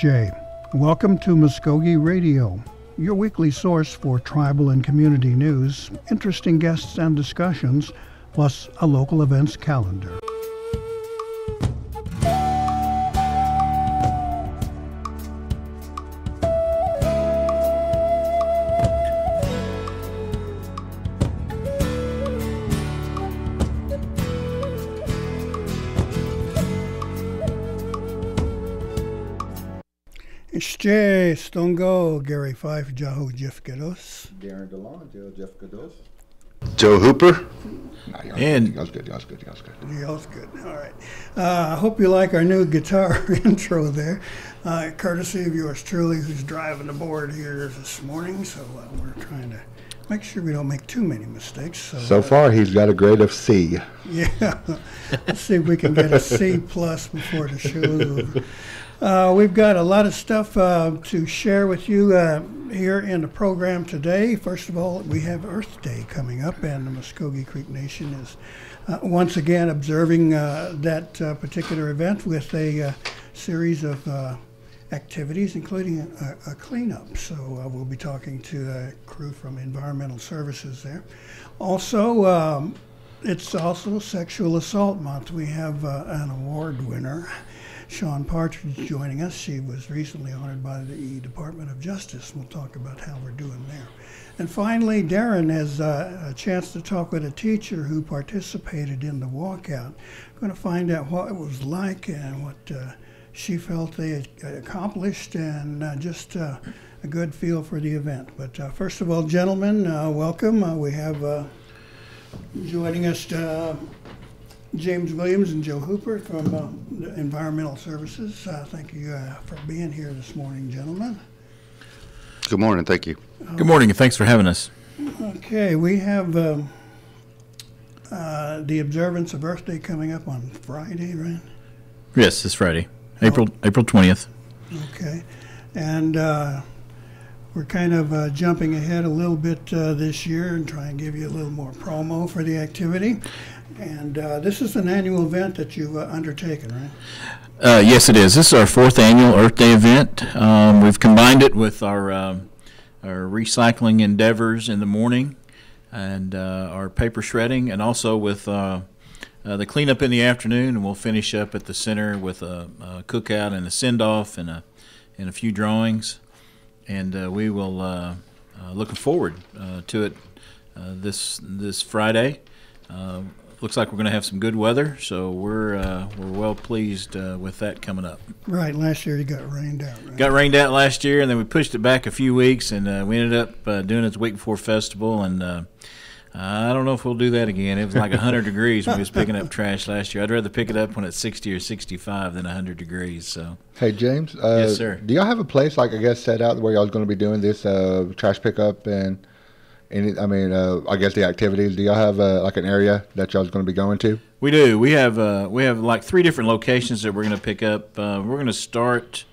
Jay. Welcome to Muskogee Radio, your weekly source for tribal and community news, interesting guests and discussions, plus a local events calendar. Jay Stongo, Gary Fife, Jaho Jeffkados. Darren DeLon, Joe Jeffkados. Joe Hooper. That was good. All right. I hope you like our new guitar intro there, courtesy of yours truly, who's driving the board here this morning. So we're trying to make sure we don't make too many mistakes. So far, he's got a grade of C. Yeah. Let's see if we can get a C plus before the show's over. We've got a lot of stuff to share with you here in the program today. First of all, we have Earth Day coming up, and the Muskogee Creek Nation is once again observing that particular event with a series of activities, including a cleanup. So we'll be talking to a crew from Environmental Services there. Also, it's also Sexual Assault Month. We have an award winner, Sean Partridge, joining us. She was recently honored by the Department of Justice. We'll talk about how we're doing there. And finally, Darren has a chance to talk with a teacher who participated in the walkout. We're going to find out what it was like and what she felt they had accomplished, and just a good feel for the event. But first of all, gentlemen, welcome. We have joining us James Williams and Joe Hooper from the Environmental Services. Thank you for being here this morning, gentlemen. Good morning. Thank you. Good morning, and thanks for having us. Okay, we have the observance of Earth Day coming up on Friday, right? Yes, this Friday, April 20th. Okay, and we're kind of jumping ahead a little bit this year and trying to give you a little more promo for the activity. And this is an annual event that you've undertaken, right? Yes, it is. This is our fourth annual Earth Day event. We've combined it with our recycling endeavors in the morning and our paper shredding, and also with the cleanup in the afternoon. And we'll finish up at the center with a cookout and a send-off and a few drawings. And we will looking forward to it this Friday. Looks like we're going to have some good weather, so we're well pleased with that coming up. Right. Last year you got rained out, right? Got rained out last year, and then we pushed it back a few weeks, and we ended up doing it the week before festival. And I don't know if we'll do that again. It was like 100 degrees when we was picking up trash last year. I'd rather pick it up when it's 60 or 65 than 100 degrees. So. Hey, James. Yes, sir. Do y'all have a place, like I guess, set out where y'all going to be doing this trash pickup and? I guess the activities. Do y'all have like an area that y'all's going to be going to? We do. We have like 3 different locations that we're going to pick up. We're going to start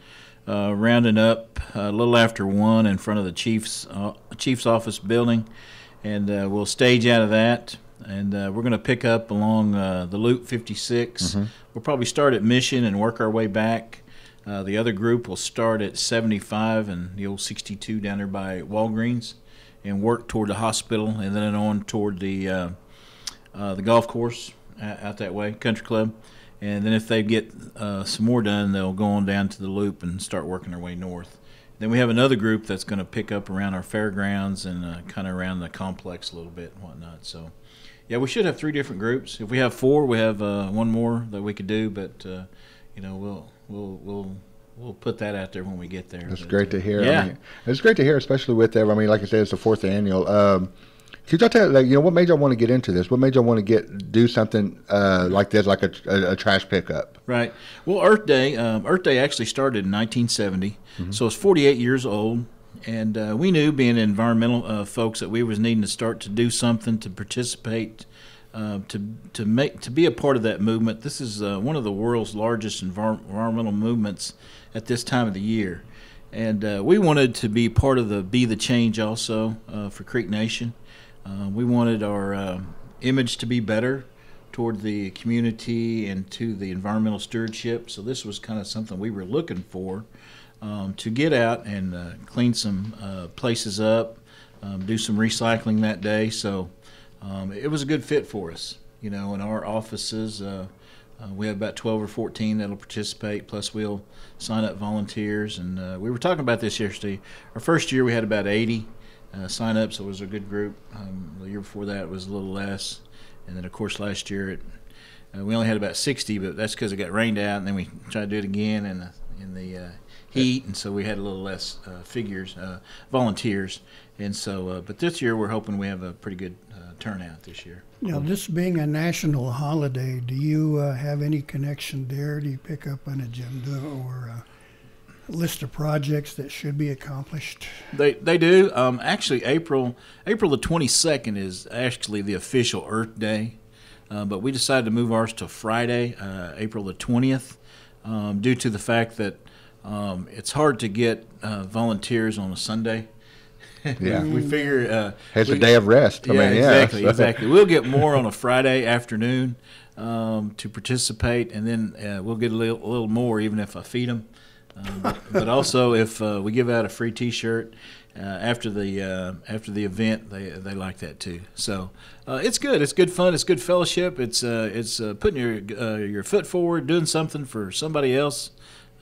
rounding up a little after 1 in front of the chief's office building, and we'll stage out of that. And we're going to pick up along the Loop 56. Mm-hmm. We'll probably start at Mission and work our way back. The other group will start at 75 and the old 62 down there by Walgreens, and work toward the hospital, and then on toward the golf course out that way, country club. And then if they get some more done, they'll go on down to the Loop and start working their way north. Then we have another group that's going to pick up around our fairgrounds and kind of around the complex a little bit and whatnot. So, yeah, we should have 3 different groups. If we have 4, we have one more that we could do, but we'll put that out there when we get there. That's great to hear. Yeah. It's great to hear, especially with that. Like I said, it's the 4th annual. Could y'all tell, what made y'all want to get into this? What made y'all want to do something like this, like a trash pickup? Right. Well, Earth Day actually started in 1970, mm-hmm. So it's 48 years old. And we knew, being environmental folks, that we was needing to start to do something to participate, to be a part of that movement. This is one of the world's largest environmental movements at this time of the year, and we wanted to be part of the Be the Change also for Creek Nation. We wanted our image to be better toward the community and to the environmental stewardship. So this was kind of something we were looking for to get out and clean some places up, do some recycling that day. So it was a good fit for us. In our offices, we have about 12 or 14 that'll participate, plus we'll sign up volunteers. And we were talking about this yesterday. Our first year we had about 80 sign up, so it was a good group. The year before that it was a little less. And then, of course, last year we only had about 60, but that's because it got rained out, and then we tried to do it again in the heat, and so we had a little less volunteers. And so, but this year we're hoping we have a pretty good turnout this year. Now, this being a national holiday, do you have any connection there? Do you pick up an agenda or a list of projects that should be accomplished? They do. Actually, April the 22nd is actually the official Earth Day, but we decided to move ours to Friday, April the 20th, due to the fact that it's hard to get volunteers on a Sunday. Yeah, we figure it's a day of rest. Exactly. We'll get more on a Friday afternoon to participate, and then we'll get a little more even if I feed them. But also if we give out a free T-shirt after the event, they like that too. So it's good. It's good fun. It's good fellowship. It's putting your foot forward, doing something for somebody else.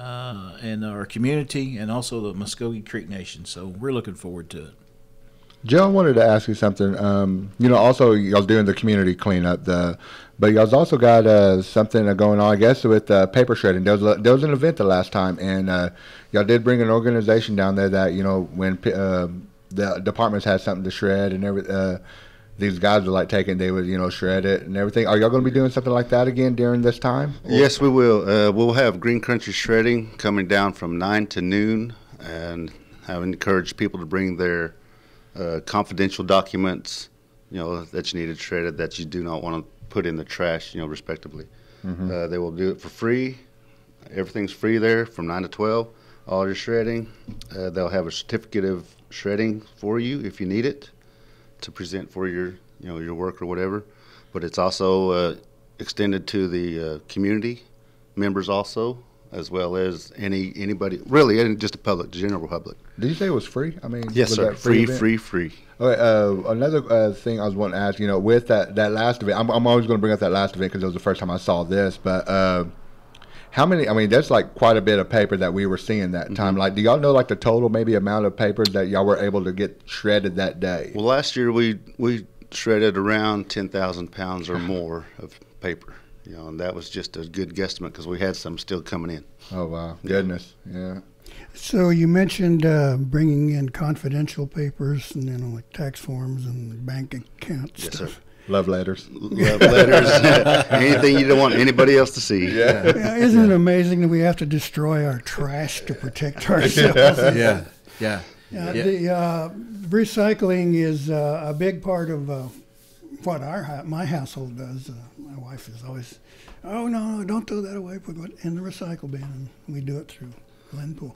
And our community, and also the Muskogee Creek Nation. So we're looking forward to it. Joe, I wanted to ask you something. Also y'all doing the community cleanup, but y'all's also got something going on, I guess, with paper shredding. There was an event the last time, and y'all did bring an organization down there that when the departments had something to shred and everything. These guys would they would shred it and everything. Are y'all going to be doing something like that again during this time? Yes, we will. We'll have Green Country Shredding coming down from 9 to noon, and have encouraged people to bring their confidential documents, that you needed shredded, that you do not want to put in the trash, respectively. Mm-hmm. They will do it for free. Everything's free there from 9 to 12. All your shredding. They'll have a certificate of shredding for you if you need it, to present for your work or whatever. But it's also extended to the community members also, as well as anybody, really, and just the general public. Did you say it was free? Yes, sir. Free. Okay, another thing I was wanting to ask, with that last event, I'm always going to bring up that last event because it was the first time I saw this, but how many, there's quite a bit of paper that we were seeing that time. Mm-hmm. Do y'all know the total maybe amount of paper that y'all were able to get shredded that day? Well, last year we shredded around 10,000 pounds or more of paper, and that was just a good guesstimate because we had some still coming in. Oh, wow. Goodness. Yeah. So you mentioned bringing in confidential papers and like tax forms and bank account yes, stuff. Sir. Love letters. Anything you don't want anybody else to see. Yeah. Isn't it amazing that we have to destroy our trash to protect ourselves? Yeah. The recycling is a big part of what my household does. My wife is always, oh, no, don't throw that away. Put it in the recycle bin. And we do it through Glenpool.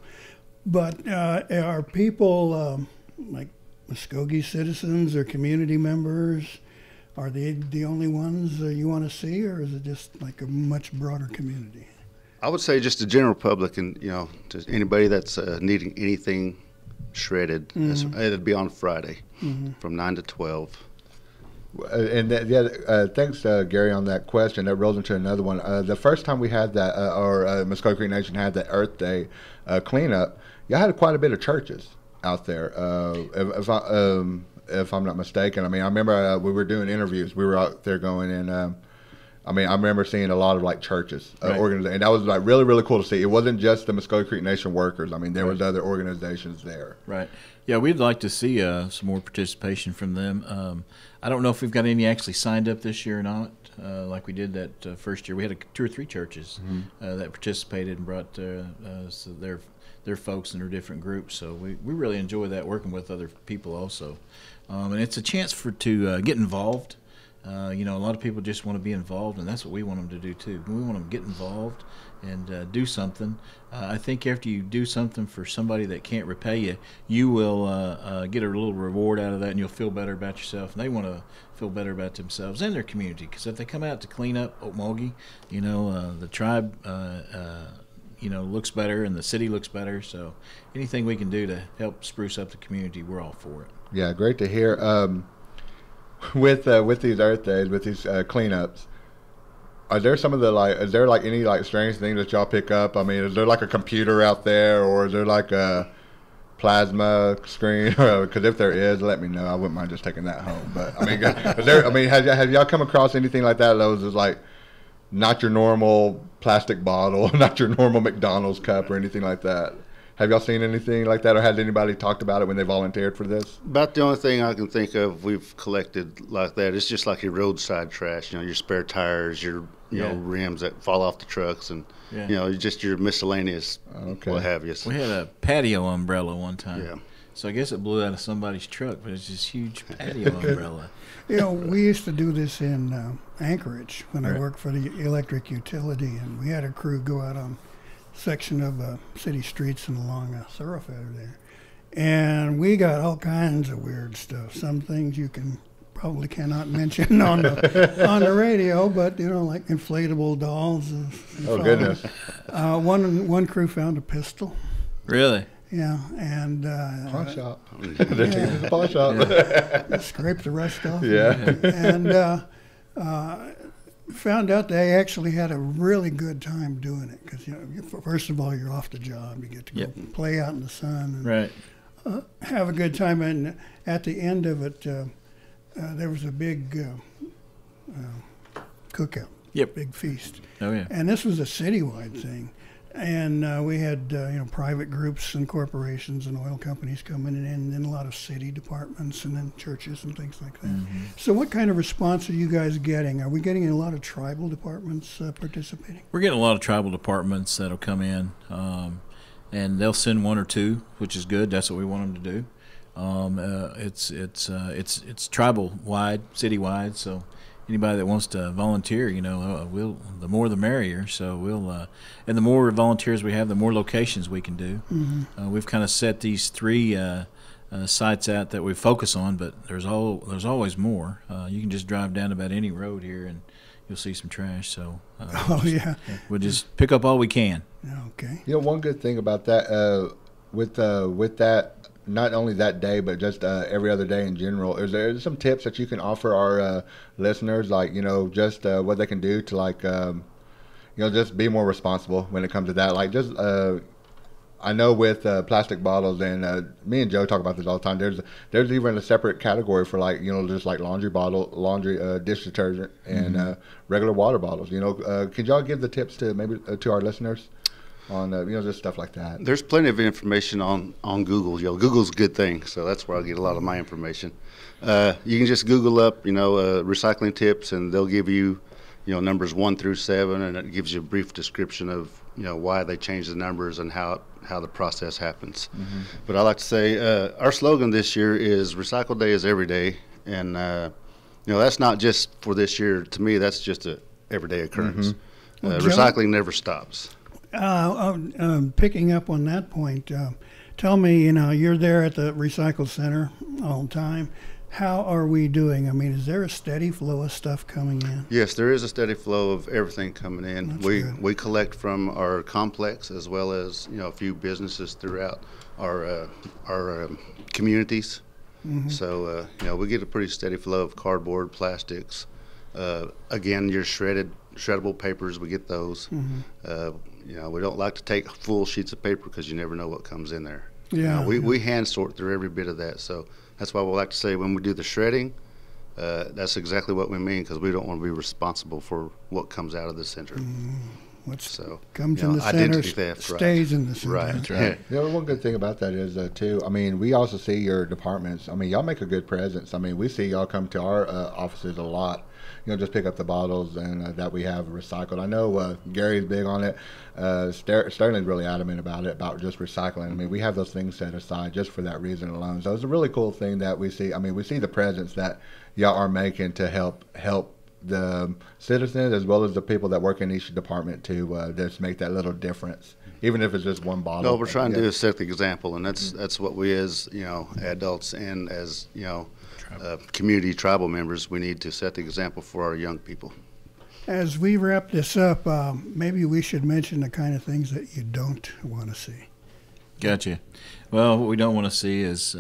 But are people like Muskogee citizens or community members, are they the only ones you want to see, or is it just a much broader community? I would say just the general public, and just anybody that's needing anything shredded. Mm-hmm. It'd be on Friday from 9 to 12. Thanks, Gary, on that question. That rolls into another one. The first time we had that, Muskogee Creek Nation had that Earth Day cleanup, y'all had quite a bit of churches out there. If I'm not mistaken. I remember we were doing interviews. We were out there going, and I remember seeing a lot of churches, organizations, and that was really, really cool to see. It wasn't just the Muskogee Creek Nation workers. There was other organizations there. Right. Yeah, we'd like to see some more participation from them. I don't know if we've got any actually signed up this year or not. Like we did that first year, we had 2 or 3 churches that participated and brought their folks in their different groups. So we really enjoy that, working with other people also. And it's a chance to get involved. A lot of people just want to be involved, and that's what we want them to do too. We want them to get involved and do something. I think after you do something for somebody that can't repay you, you will get a little reward out of that, and you'll feel better about yourself. And they want to feel better about themselves and their community, because if they come out to clean up Okmulgee, the tribe, looks better and the city looks better. So anything we can do to help spruce up the community, we're all for it. Yeah, great to hear. With these Earth Days, with these cleanups, are there some of the is there any strange things that y'all pick up? I mean, is there a computer out there, or is there a plasma screen? Because if there is, let me know. I wouldn't mind just taking that home. But I mean, have y'all come across anything like that? Those is not your normal plastic bottle, not your normal McDonald's cup or anything like that. Have y'all seen anything like that, or has anybody talked about it when they volunteered for this? About the only thing I can think of we've collected like that is just like your roadside trash, your spare tires, your rims that fall off the trucks, and just your miscellaneous what have you. We had a patio umbrella one time. Yeah. So I guess it blew out of somebody's truck, but it's this huge patio umbrella. We used to do this in Anchorage when I worked for the electric utility, and we had a crew go out on section of city streets and along a thoroughfare there, and we got all kinds of weird stuff. Some things you probably cannot mention on the radio, but like inflatable dolls. Oh goodness! One crew found a pistol. Really? Yeah, and pawn shop. Pawn shop. Scrape the rust off. Yeah, and found out they actually had a really good time doing it because first of all, you're off the job, you get to go play out in the sun, and have a good time, and at the end of it, there was a big cookout, big feast. Oh yeah, and this was a citywide thing. And we had private groups and corporations and oil companies coming in, and then a lot of city departments, and then churches and things like that. Mm-hmm. So what kind of response are you guys getting? Are we getting a lot of tribal departments participating? We're getting a lot of tribal departments that'll come in, and they'll send one or two, which is good. That's what we want them to do. It's tribal wide, city wide, so anybody that wants to volunteer, the more the merrier. So we'll, and the more volunteers we have, the more locations we can do. Mm-hmm. We've kind of set these 3 sites out that we focus on, but there's always more. You can just drive down about any road here and you'll see some trash. So we'll just pick up all we can. Okay. One good thing about that, with that. Not only that day, but just every other day in general. Is there some tips that you can offer our listeners, just what they can do to just be more responsible when it comes to that? I know with plastic bottles, and me and Joe talk about this all the time. There's even a separate category for just laundry dish detergent and regular water bottles. Could y'all give the tips to our listeners on just stuff like that? There's plenty of information on Google. Google's a good thing, so that's where I get a lot of my information. You can just Google up recycling tips, and they'll give you numbers 1 through 7, and it gives you a brief description of why they changed the numbers and how the process happens. Mm-hmm. But I like to say our slogan this year is Recycle Day is every day, and that's not just for this year. To me, that's just a everyday occurrence. Mm-hmm. Well, recycling never stops. Picking up on that point, tell me, you're there at the recycle center all the time. How are we doing? I mean, is there a steady flow of stuff coming in? Yes, there is a steady flow of everything coming in. We collect from our complex as well as a few businesses throughout our communities. Mm-hmm. So we get a pretty steady flow of cardboard, plastics. Again, your shreddable papers, we get those. Mm-hmm. We don't like to take full sheets of paper because you never know what comes in there. Yeah, we hand sort through every bit of that. So that's why we like to say when we do the shredding, that's exactly what we mean, because we don't want to be responsible for what comes out of the center. What comes in the center stays in the center. Right. That's right. One good thing about that is, too, I mean, we also see your departments. I mean, y'all make a good presence. I mean, we see y'all come to our offices a lot. Just pick up the bottles and that we have recycled. I know Gary's big on it. Sterling's really adamant about just recycling. I mean, we have those things set aside just for that reason alone. So it's a really cool thing that we see. I mean, we see the presence that y'all are making to help the citizens as well as the people that work in each department to just make that little difference, even if it's just one bottle. No, we're trying to do is set the example, and that's what we as adults and as community tribal members, we need to set the example for our young people. As we wrap this up, maybe we should mention the kind of things that you don't want to see. Gotcha. Well, what we don't want to see is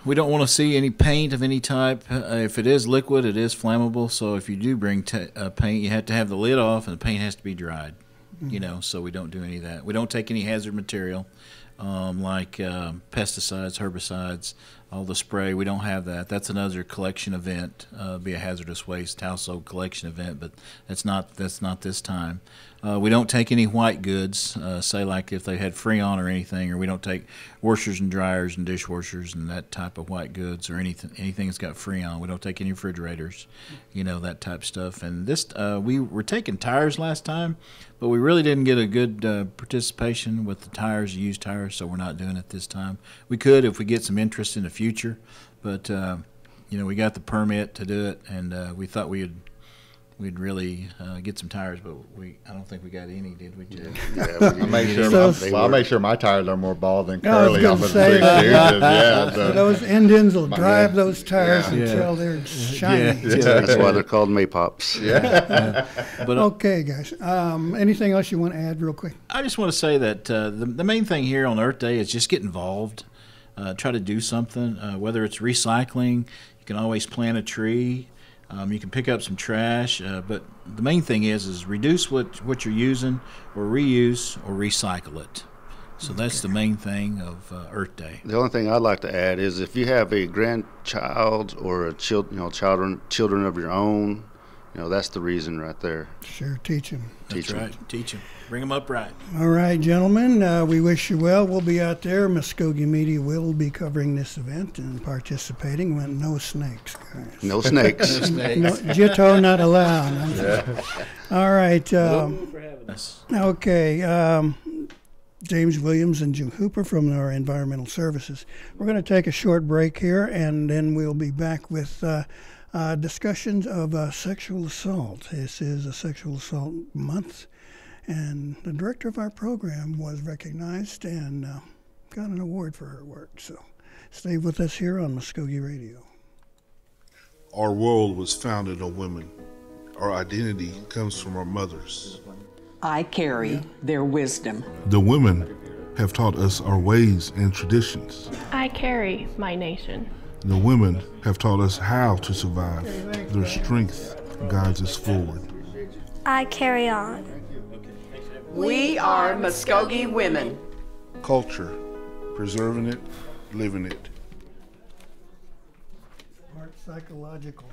we don't want to see any paint of any type. If it is liquid, it is flammable. So if you do bring paint, you have to have the lid off, and the paint has to be dried. So we don't do any of that. We don't take any hazard material like pesticides, herbicides, all the spray. We don't have that. That's another collection event, be a hazardous waste household collection event, but that's not this time. We don't take any white goods, say like if they had Freon or anything, or we don't take washers and dryers and dishwashers and that type of white goods or anything that's got Freon. We don't take any refrigerators, that type of stuff. And this, we were taking tires last time, but we really didn't get a good participation with the tires, used tires, so we're not doing it this time. We could if we get some interest in the future, but we got the permit to do it, and we thought we'd really get some tires, but I don't think we got any, did we, Jeff? Yeah, I'll make sure my tires are more bald than curly on the three so those Indians will drive those tires until they're shiny. That's why they're called Maypops. But, okay, guys. Anything else you want to add real quick? I just want to say that the main thing here on Earth Day is just get involved. Try to do something, whether it's recycling. You can always plant a tree. You can pick up some trash, but the main thing is reduce what you're using, or reuse, or recycle it. So that's the main thing of Earth Day. The only thing I'd like to add is if you have a grandchild or children of your own, that's the reason right there. Sure, teach them. That's right, teach them. Bring them up right. All right, gentlemen, we wish you well. We'll be out there. Muskogee Media will be covering this event and participating. No snakes, guys. No snakes. No, Jitto not allowed. All right. For having us. Okay. James Williams and Jim Hooper from our Environmental Services. We're going to take a short break here, and then we'll be back with discussions of sexual assault. This is a sexual assault month. And the director of our program was recognized and got an award for her work. So stay with us here on Muskogee Radio. Our world was founded on women. Our identity comes from our mothers. I carry their wisdom. The women have taught us our ways and traditions. I carry my nation. The women have taught us how to survive. Their strength guides us forward. I carry on. We are Muskogee women. Culture, preserving it, living it. Smart psychological.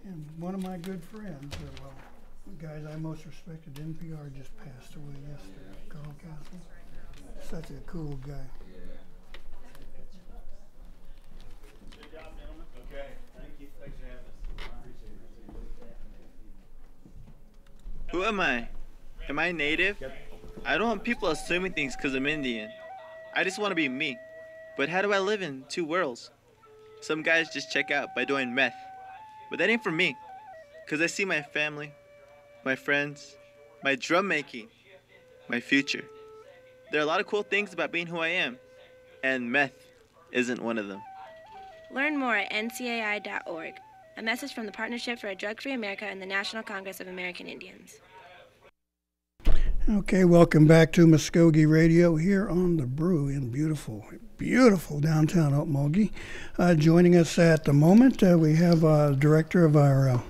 And one of my good friends, the guys I most respected, NPR, just passed away yesterday. Carl Castle. Such a cool guy. Good job, gentlemen. Okay, thank you. Thanks for having us. I appreciate it. Who am I? Am I native? I don't want people assuming things because I'm Indian. I just want to be me. But how do I live in two worlds? Some guys just check out by doing meth. But that ain't for me. Because I see my family, my friends, my drum making, my future. There are a lot of cool things about being who I am. And meth isn't one of them. Learn more at ncai.org. A message from the Partnership for a Drug-Free America and the National Congress of American Indians. Okay, welcome back to Muskogee Radio here on the Brew in beautiful downtown Okmulgee. Joining us at the moment, we have director of our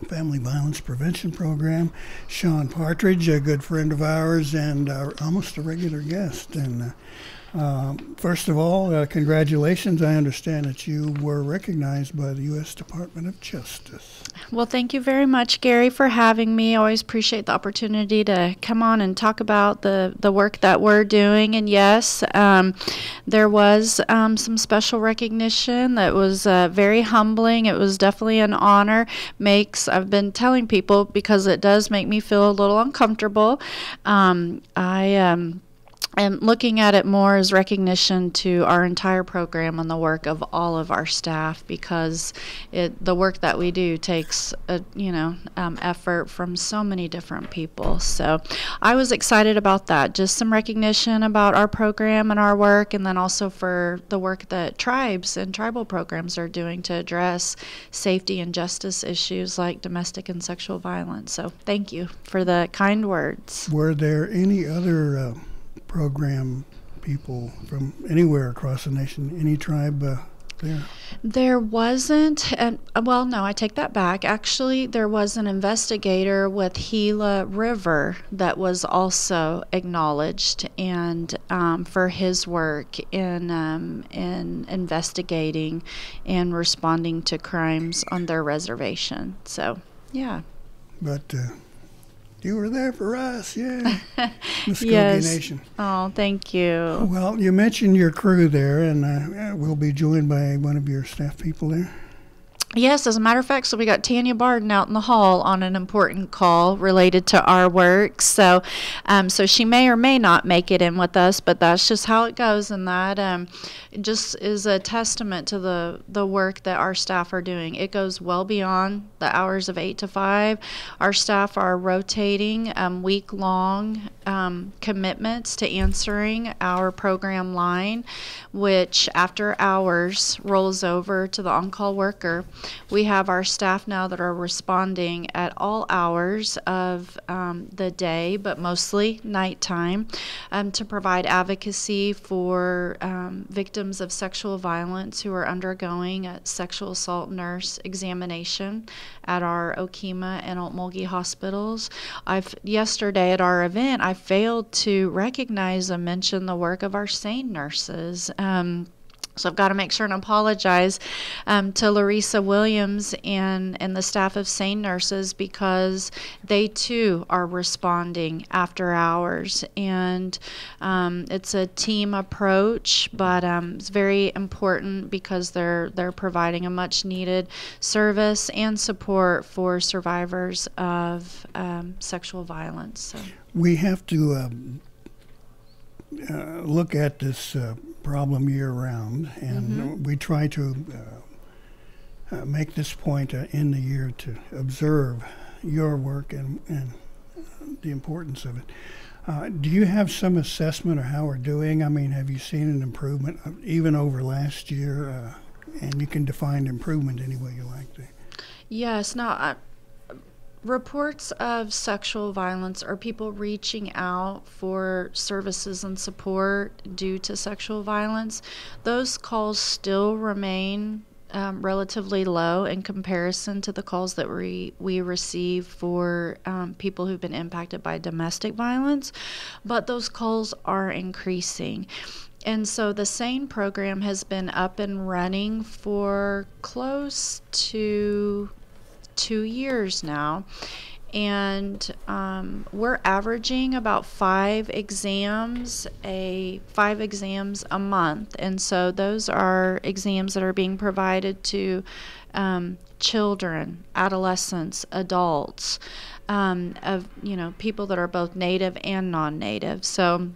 Family Violence Prevention Program, Sean Partridge, a good friend of ours and almost a regular guest. And first of all, congratulations. I understand that you were recognized by the U.S. Department of Justice. Well, thank you very much, Gary, for having me. I always appreciate the opportunity to come on and talk about the work that we're doing. And yes, there was some special recognition that was very humbling. It was definitely an honor. I've been telling people, because it does make me feel a little uncomfortable. and looking at it more as recognition to our entire program and the work of all of our staff, because the work that we do takes effort from so many different people. So I was excited about that, just some recognition about our program and our work, and then also for the work that tribes and tribal programs are doing to address safety and justice issues like domestic and sexual violence. So thank you for the kind words. Were there any other program people from anywhere across the nation, any tribe there? There wasn't, and well, no, I take that back. Actually, there was an investigator with Gila River that was also acknowledged, and for his work in investigating and responding to crimes on their reservation. So, yeah. But you were there for us, yeah. Muskogee Yes. Nation. Oh, thank you. Well, you mentioned your crew there, and we'll be joined by one of your staff people there. Yes, as a matter of fact, so we got Tanya Barden out in the hall on an important call related to our work. So so she may or may not make it in with us, but that's just how it goes. And that just is a testament to the work that our staff are doing. It goes well beyond the hours of 8 to 5. Our staff are rotating week-long commitments to answering our program line, which after hours rolls over to the on-call worker. We have our staff now that are responding at all hours of the day, but mostly nighttime, to provide advocacy for victims of sexual violence who are undergoing a sexual assault nurse examination at our Okemah and Okmulgee hospitals. Yesterday at our event, I failed to recognize and mention the work of our SANE nurses. So I've got to make sure and apologize to Larissa Williams and the staff of SANE nurses, because they too are responding after hours. And it's a team approach, but it's very important because they're providing a much needed service and support for survivors of sexual violence. So. We have to look at this problem year-round, and we try to make this point in the year to observe your work and the importance of it. Do you have some assessment of how we're doing? I mean, have you seen an improvement even over last year? And you can define improvement any way you like to. Yes. Now, reports of sexual violence or people reaching out for services and support due to sexual violence, those calls still remain relatively low in comparison to the calls that we receive for people who've been impacted by domestic violence, but those calls are increasing. And so the SANE program has been up and running for close to 2 years now, and we're averaging about 5 exams a month, and so those are exams that are being provided to children, adolescents, adults, of people that are both native and non-native. So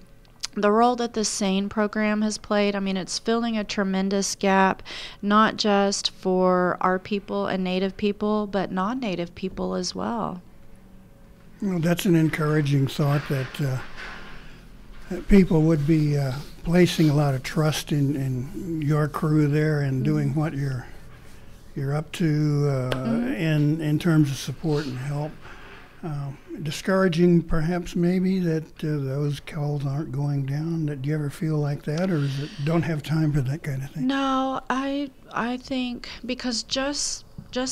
the role that the SANE program has played, I mean, it's filling a tremendous gap, not just for our people and Native people, but non-Native people as well. Well, that's an encouraging thought that people would be placing a lot of trust in your crew there and doing what you're up to in terms of support and help. Discouraging, perhaps, maybe, that those calls aren't going down. Do you ever feel like that, or is it don't have time for that kind of thing? No, I think because just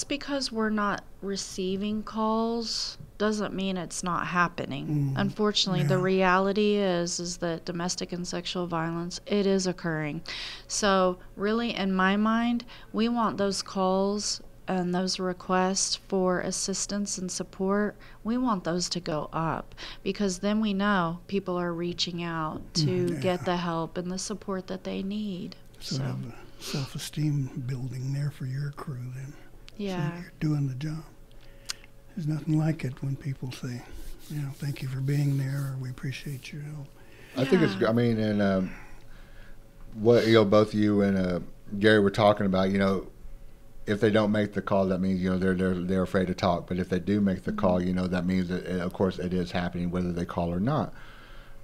because we're not receiving calls doesn't mean it's not happening. Unfortunately, the reality is that domestic and sexual violence, it is occurring. So really, in my mind, we want those calls and those requests for assistance and support, we want those to go up, because then we know people are reaching out to get the help and the support that they need. So have a self-esteem building there for your crew then. Yeah. So you're doing the job. There's nothing like it when people say, thank you for being there, or we appreciate your help. I think it's. I mean, and what both you and Gary were talking about. If they don't make the call, that means they're afraid to talk. But if they do make the call, that means that of course it is happening, whether they call or not.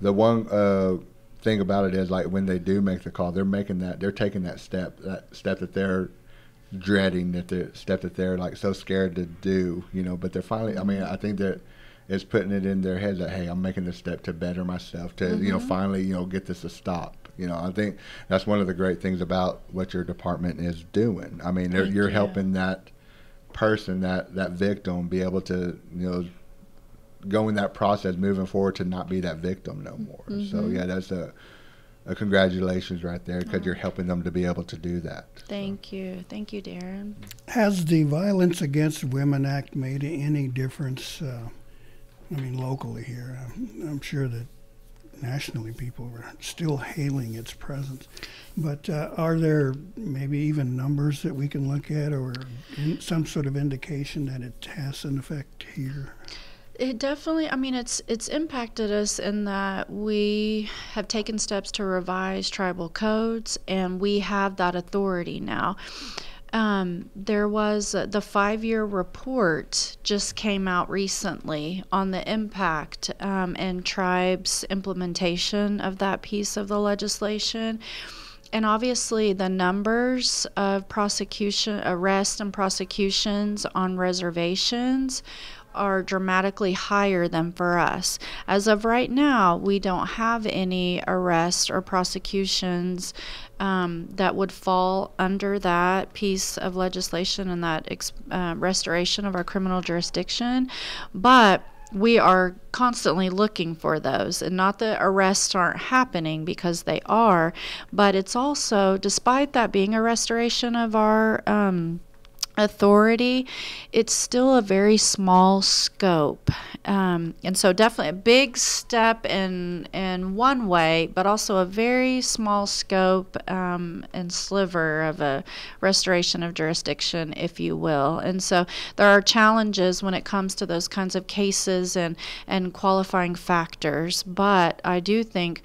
The one thing about it is, like, when they do make the call, they're taking that step that they're dreading, the step that they're like so scared to do, but they're finally, I think that it's putting it in their head that, hey, I'm making this step to better myself, to finally get this to stop. I think that's one of the great things about what your department is doing. You're helping that person, that victim, be able to go in that process moving forward to not be that victim no more. So yeah, that's a congratulations right there, because you're helping them to be able to do that. Thank you, Darren. Has the Violence Against Women Act made any difference? Locally here, I'm sure that nationally people are still hailing its presence. But are there maybe even numbers that we can look at, or some sort of indication that it has an effect here? It definitely, it's impacted us in that we have taken steps to revise tribal codes, and we have that authority now. There was the 5-year report just came out recently on the impact and tribes' implementation of that piece of the legislation. And obviously the numbers of arrests and prosecutions on reservations are dramatically higher than for us. As of right now, we don't have any arrests or prosecutions that would fall under that piece of legislation and that restoration of our criminal jurisdiction. But we are constantly looking for those, and not that arrests aren't happening, because they are, but it's also, despite that being a restoration of our authority, it's still a very small scope, and so definitely a big step in one way, but also a very small scope and sliver of a restoration of jurisdiction, if you will. And so there are challenges when it comes to those kinds of cases and qualifying factors, but I do think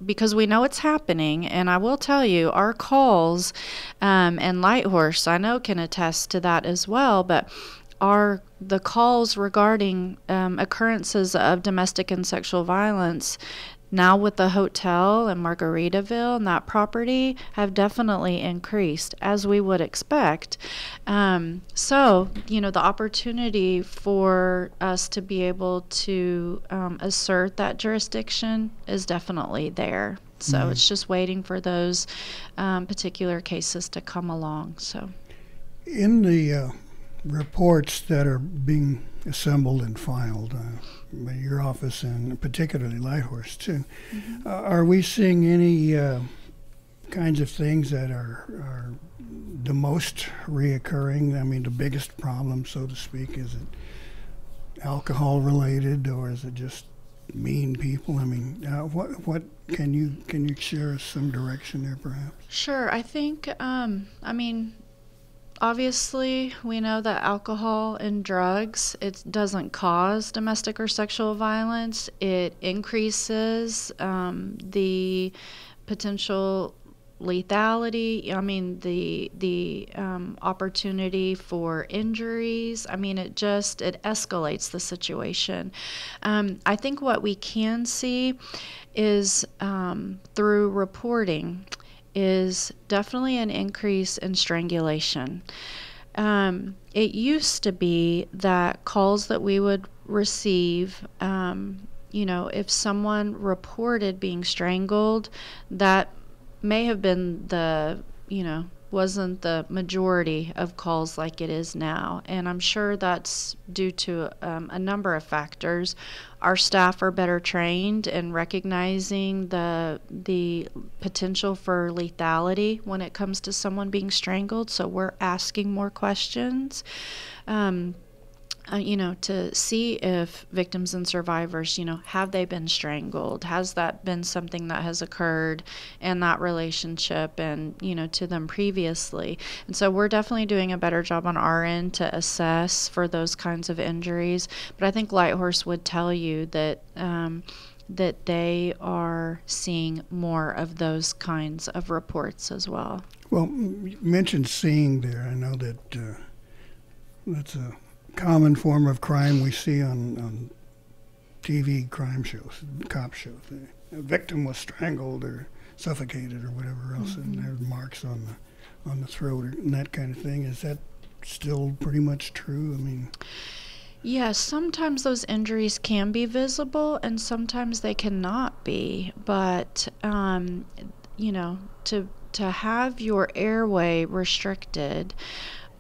because we know it's happening, and I will tell you, our calls, and Lighthorse, I know, can attest to that as well, but the calls regarding occurrences of domestic and sexual violence now with the hotel in Margaritaville and that property have definitely increased, as we would expect. So, the opportunity for us to be able to assert that jurisdiction is definitely there. So it's just waiting for those particular cases to come along. So, in the reports that are being assembled and filed by your office, and particularly Lighthorse too, are we seeing any kinds of things that are the most reoccurring? The biggest problem, so to speak, is it alcohol related, or is it just mean people? What can you share some direction there, perhaps? Sure. I think obviously, we know that alcohol and drugs, it doesn't cause domestic or sexual violence. It increases the potential lethality, the opportunity for injuries. It escalates the situation. I think what we can see is through reporting is definitely an increase in strangulation. It used to be that calls that we would receive, if someone reported being strangled, that may have been wasn't the majority of calls like it is now. And I'm sure that's due to a number of factors. Our staff are better trained in recognizing the potential for lethality when it comes to someone being strangled, so we're asking more questions. To see if victims and survivors, have they been strangled? Has that been something that has occurred in that relationship and, to them previously? And so we're definitely doing a better job on our end to assess for those kinds of injuries. But I think Lighthorse would tell you that that they are seeing more of those kinds of reports as well. Well, you mentioned seeing there. I know that that's a common form of crime we see on TV crime shows, cop shows. A victim was strangled or suffocated or whatever else, and there's marks on the throat and that kind of thing. Is that still pretty much true? I mean, yes, sometimes those injuries can be visible and sometimes they cannot be, but to have your airway restricted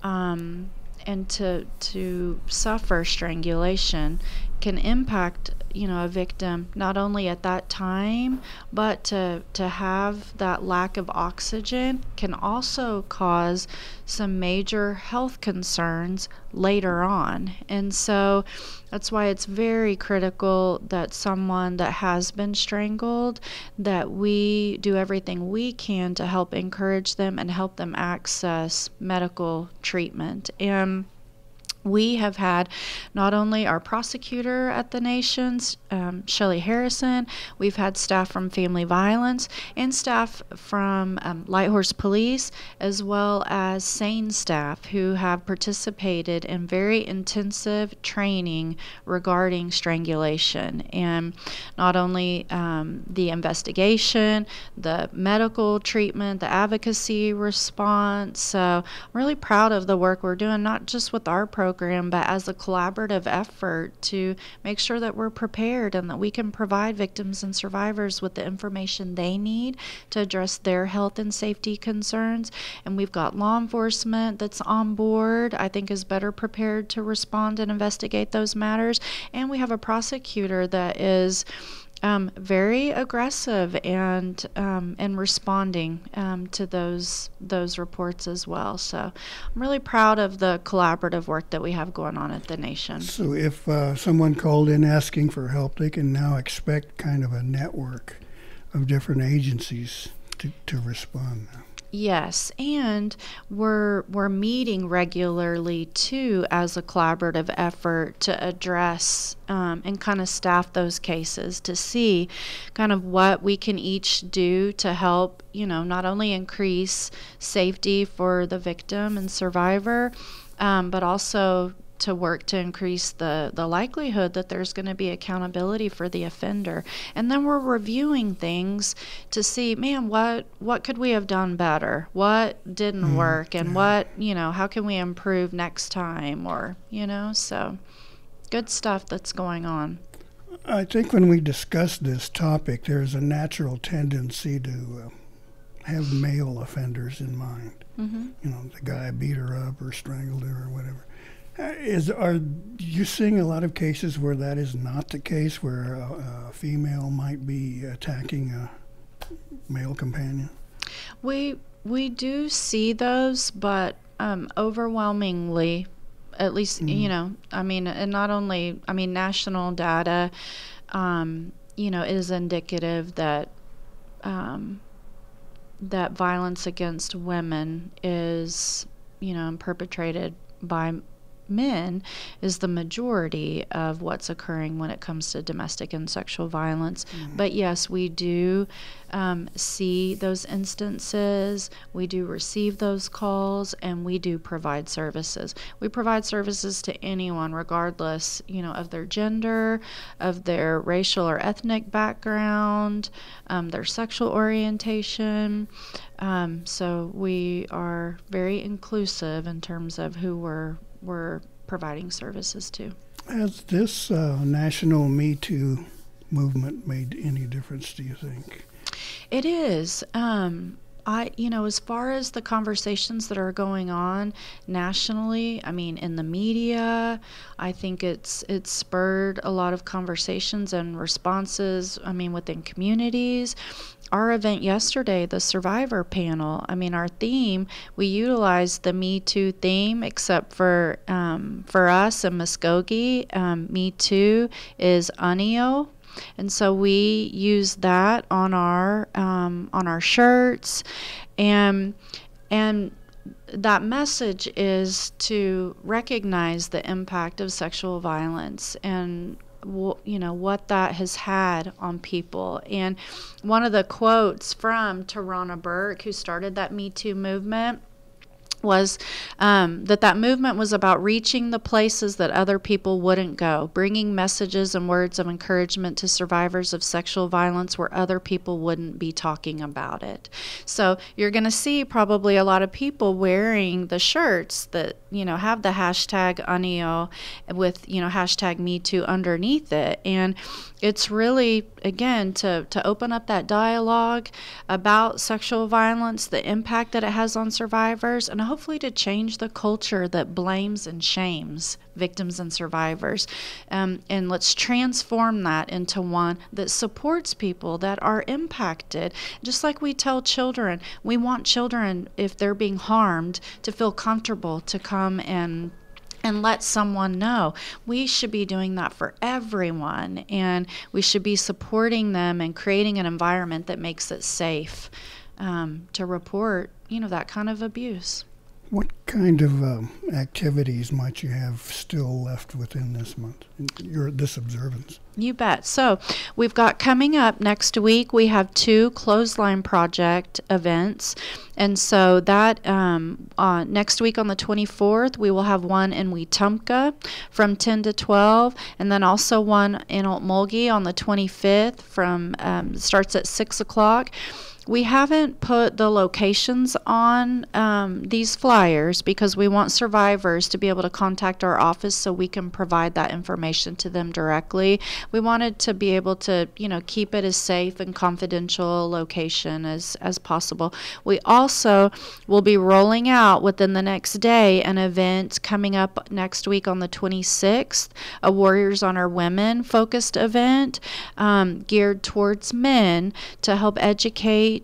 and to suffer strangulation can impact a victim not only at that time, but to have that lack of oxygen can also cause some major health concerns later on. And so that's why it's very critical that someone that has been strangled, that we do everything we can to help encourage them and help them access medical treatment. And we have had not only our prosecutor at the Nations, Shelley Harrison, we've had staff from Family Violence and staff from Light Horse Police, as well as SANE staff who have participated in very intensive training regarding strangulation. And not only the investigation, the medical treatment, the advocacy response. So I'm really proud of the work we're doing, not just with our program, but as a collaborative effort to make sure that we're prepared and that we can provide victims and survivors with the information they need to address their health and safety concerns. And we've got law enforcement that's on board, I think is better prepared to respond and investigate those matters. And we have a prosecutor that is very aggressive and responding to those reports as well. So I'm really proud of the collaborative work that we have going on at the Nation. So if someone called in asking for help, they can now expect kind of a network of different agencies to respond. Yes, and we're meeting regularly too as a collaborative effort to address and kind of staff those cases to see kind of what we can each do to help, not only increase safety for the victim and survivor, but also to work to increase the likelihood that there's going to be accountability for the offender. And then we're reviewing things to see, man, what could we have done better? What didn't work? And what, how can we improve next time? Or, so good stuff that's going on. I think when we discuss this topic, there's a natural tendency to have male offenders in mind. The guy beat her up or strangled her or whatever. Are you seeing a lot of cases where that is not the case, where a female might be attacking a male companion? We do see those, but overwhelmingly, at least, and not only, national data, is indicative that that violence against women is, perpetrated by men is the majority of what's occurring when it comes to domestic and sexual violence. But yes, we do see those instances, we do receive those calls, and we do provide services. We provide services to anyone regardless, of their gender, of their racial or ethnic background, their sexual orientation. So we are very inclusive in terms of who we're providing services to. Has this national Me Too movement made any difference, do you think? It is. As far as the conversations that are going on nationally, in the media, I think it's spurred a lot of conversations and responses, within communities. Our event yesterday, the Survivor Panel, our theme, we utilized the Me Too theme, except for us in Muskogee, Me Too is Unio. And so we use that on our shirts, and that message is to recognize the impact of sexual violence and what that has had on people. And one of the quotes from Tarana Burke, who started that Me Too movement, was that movement was about reaching the places that other people wouldn't go, bringing messages and words of encouragement to survivors of sexual violence where other people wouldn't be talking about it. So you're going to see probably a lot of people wearing the shirts that, have the hashtag Anio with, hashtag Me Too underneath it. And it's really, again, to open up that dialogue about sexual violence, the impact that it has on survivors, and hopefully to change the culture that blames and shames victims and survivors. And let's transform that into one that supports people that are impacted. Just like we tell children, we want children, if they're being harmed, to feel comfortable to come and let someone know. We should be doing that for everyone, and we should be supporting them and creating an environment that makes it safe to report, that kind of abuse. What kind of activities might you have still left within this month, this observance? You bet. So we've got coming up next week, we have 2 Clothesline Project events. And so that next week on the 24th, we will have one in Wetumpka from 10 to 12, and then also one in Okmulgee on the 25th from starts at 6 o'clock. We haven't put the locations on these flyers because we want survivors to be able to contact our office so we can provide that information to them directly. We wanted to be able to, keep it as safe and confidential location as possible. We also will be rolling out within the next day an event coming up next week on the 26th, a Warriors Honor Women focused event geared towards men to help educate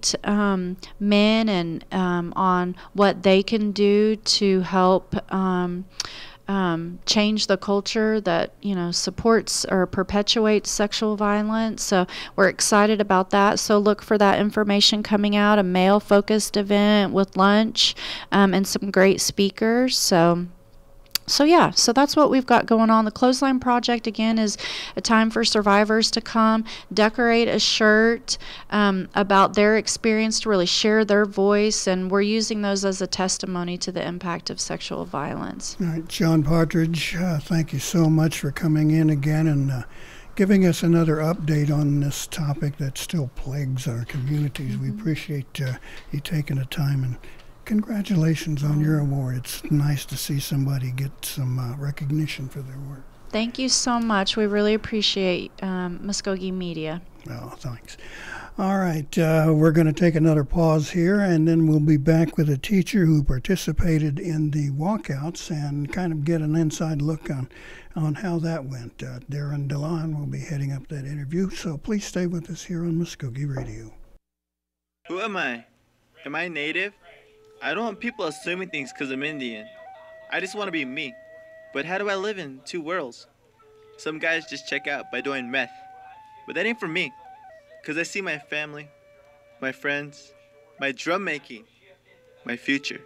men and on what they can do to help change the culture that supports or perpetuates sexual violence. So we're excited about that. So look for that information coming out, a male-focused event with lunch and some great speakers. So that's what we've got going on. The Clothesline Project, again, is a time for survivors to come, decorate a shirt about their experience, to really share their voice, and we're using those as a testimony to the impact of sexual violence. All right, John Partridge, thank you so much for coming in again and giving us another update on this topic that still plagues our communities. Mm-hmm. We appreciate you taking the time, and congratulations on your award. It's nice to see somebody get some recognition for their work. Thank you so much. We really appreciate Muskogee Media. Oh, thanks. All right, we're going to take another pause here, and then we'll be back with a teacher who participated in the walkouts and kind of get an inside look on how that went. Darren DeLon will be heading up that interview, so please stay with us here on Muskogee Radio. Who am I? Am I Native? I don't want people assuming things because I'm Indian. I just want to be me. But how do I live in 2 worlds? Some guys just check out by doing meth. But that ain't for me. Because I see my family, my friends, my drum making, my future.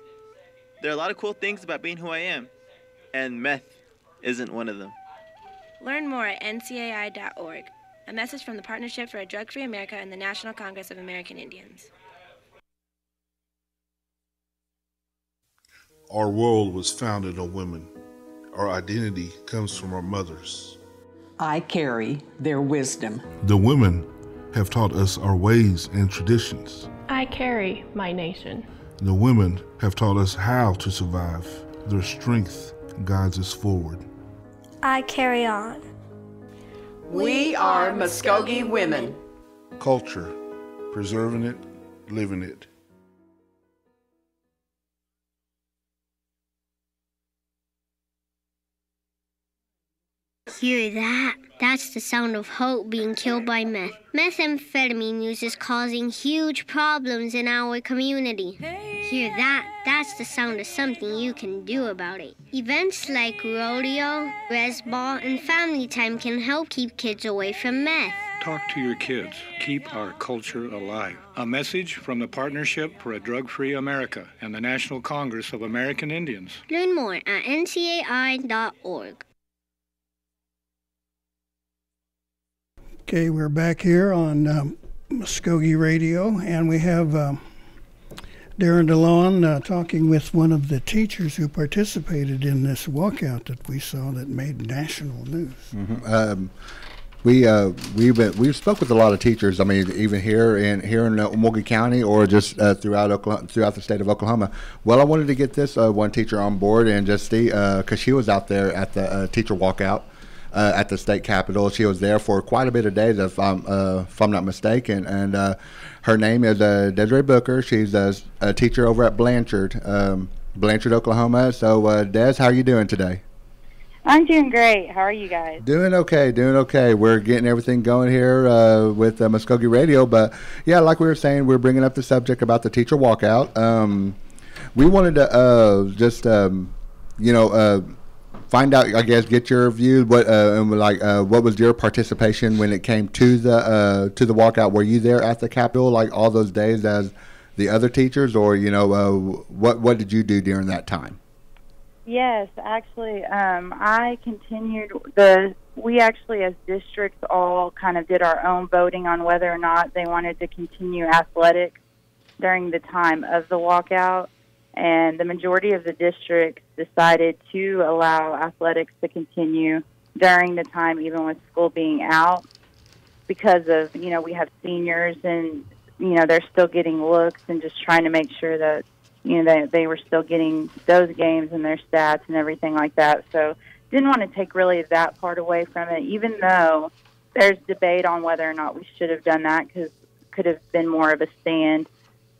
There are a lot of cool things about being who I am. And meth isn't one of them. Learn more at ncai.org. A message from the Partnership for a Drug-Free America and the National Congress of American Indians. Our world was founded on women. Our identity comes from our mothers. I carry their wisdom. The women have taught us our ways and traditions. I carry my nation. The women have taught us how to survive. Their strength guides us forward. I carry on. We are Muskogee women. Culture, preserving it, living it. Hear that? That's the sound of hope being killed by meth. Methamphetamine use is causing huge problems in our community. Hear that? That's the sound of something you can do about it. Events like rodeo, res ball, and family time can help keep kids away from meth. Talk to your kids. Keep our culture alive. A message from the Partnership for a Drug-Free America and the National Congress of American Indians. Learn more at ncai.org. Okay, we're back here on Muskogee Radio, and we have Darren DeLon talking with one of the teachers who participated in this walkout that we saw that made national news. Mm-hmm. We've spoke with a lot of teachers. I mean, even here in Muskogee County, or just throughout the state of Oklahoma. Well, I wanted to get this one teacher on board and just see, because she was out there at the teacher walkout at the state capitol. She was there for quite a bit of days, if I'm not mistaken. And her name is Desiree Booker. She's a teacher over at Blanchard, Oklahoma. So, Des, how are you doing today? I'm doing great. How are you guys? Doing okay. We're getting everything going here with Muskogee Radio. But, yeah, like we were saying, we're bringing up the subject about the teacher walkout. We wanted to just, find out, I guess, get your view. What was your participation when it came to the walkout? Were you there at the Capitol like all those days as the other teachers, or what did you do during that time? Yes, actually, I continued we actually as districts all kind of did our own voting on whether or not they wanted to continue athletics during the time of the walkout. And the majority of the districts decided to allow athletics to continue during the time, even with school being out, because of, we have seniors and, they're still getting looks and just trying to make sure that, they were still getting those games and their stats and everything like that. So didn't want to take really that part away from it, even though there's debate on whether or not we should have done that, because could have been more of a stand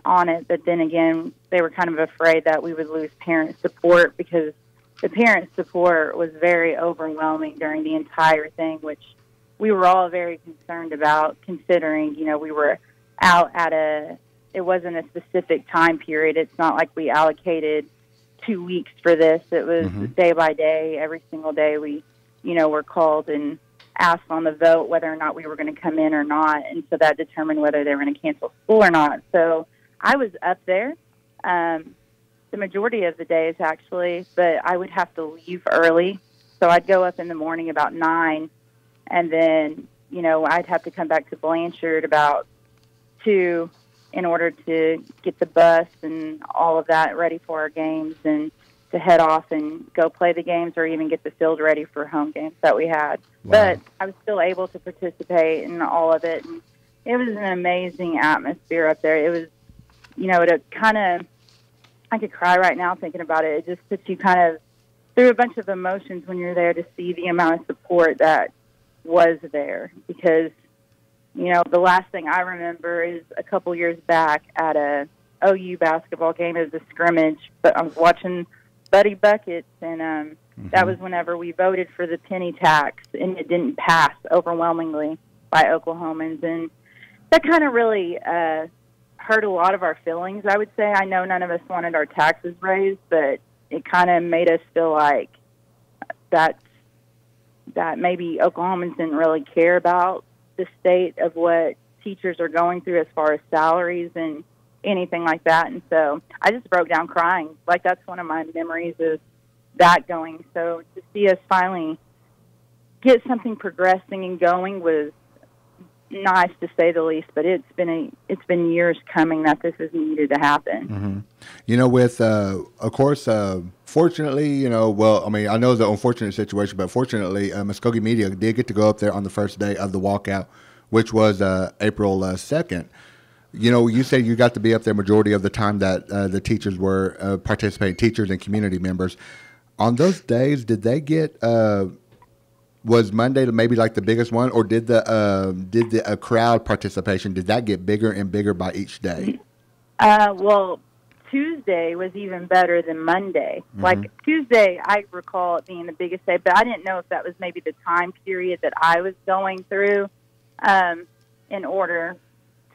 on it. But then again, they were kind of afraid that we would lose parent support, because the parent support was very overwhelming during the entire thing, which we were all very concerned about, considering, we were out at it wasn't a specific time period. It's not like we allocated 2 weeks for this. It was day by day. Every single day we, were called and asked on the vote whether or not we were going to come in or not. And so that determined whether they were going to cancel school or not. So I was up there the majority of the days, actually, but I would have to leave early. So I'd go up in the morning about 9, and then, I'd have to come back to Blanchard about 2 in order to get the bus and all of that ready for our games and to head off and go play the games, or even get the field ready for home games that we had. Wow. But I was still able to participate in all of it, and it was an amazing atmosphere up there. It was, it kind of, I could cry right now thinking about it. It just puts you kind of through a bunch of emotions when you're there to see the amount of support that was there, because the last thing I remember is a couple years back at a OU basketball game. It was a scrimmage, but I was watching Buddy Buckets, and that was whenever we voted for the penny tax, and it didn't pass overwhelmingly by Oklahomans. And that kind of really hurt a lot of our feelings, I would say. I know none of us wanted our taxes raised, but it kind of made us feel like that maybe Oklahomans didn't really care about the state of what teachers are going through as far as salaries and anything like that. And so I just broke down crying. Like, that's one of my memories of that going. So to see us finally get something progressing and going was nice, to say the least. But it's been years coming that this has needed to happen. With of course, fortunately, I know the unfortunate situation, but fortunately, Muskogee Media did get to go up there on the first day of the walkout, which was April 2nd. You said you got to be up there majority of the time that the teachers were participating, teachers and community members. On those days, did they get was Monday maybe like the biggest one, or did the crowd participation, did that get bigger and bigger by each day? Well, Tuesday was even better than Monday. Like, Tuesday, I recall it being the biggest day, but I didn't know if that was maybe the time period that I was going through in order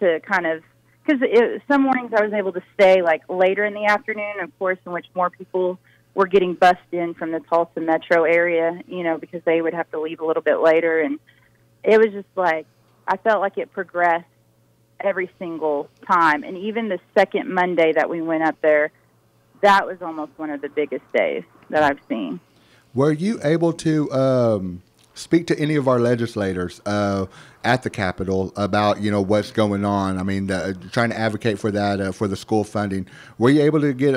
to kind of, because some mornings I was able to stay like later in the afternoon, of course, in which more people were getting bussed in from the Tulsa metro area, because they would have to leave a little bit later. And it was just like, I felt like it progressed every single time. And even the second Monday that we went up there, that was almost one of the biggest days that I've seen. Were you able to speak to any of our legislators at the Capitol about, you know, what's going on. I mean, trying to advocate for that, for the school funding. Were you able to get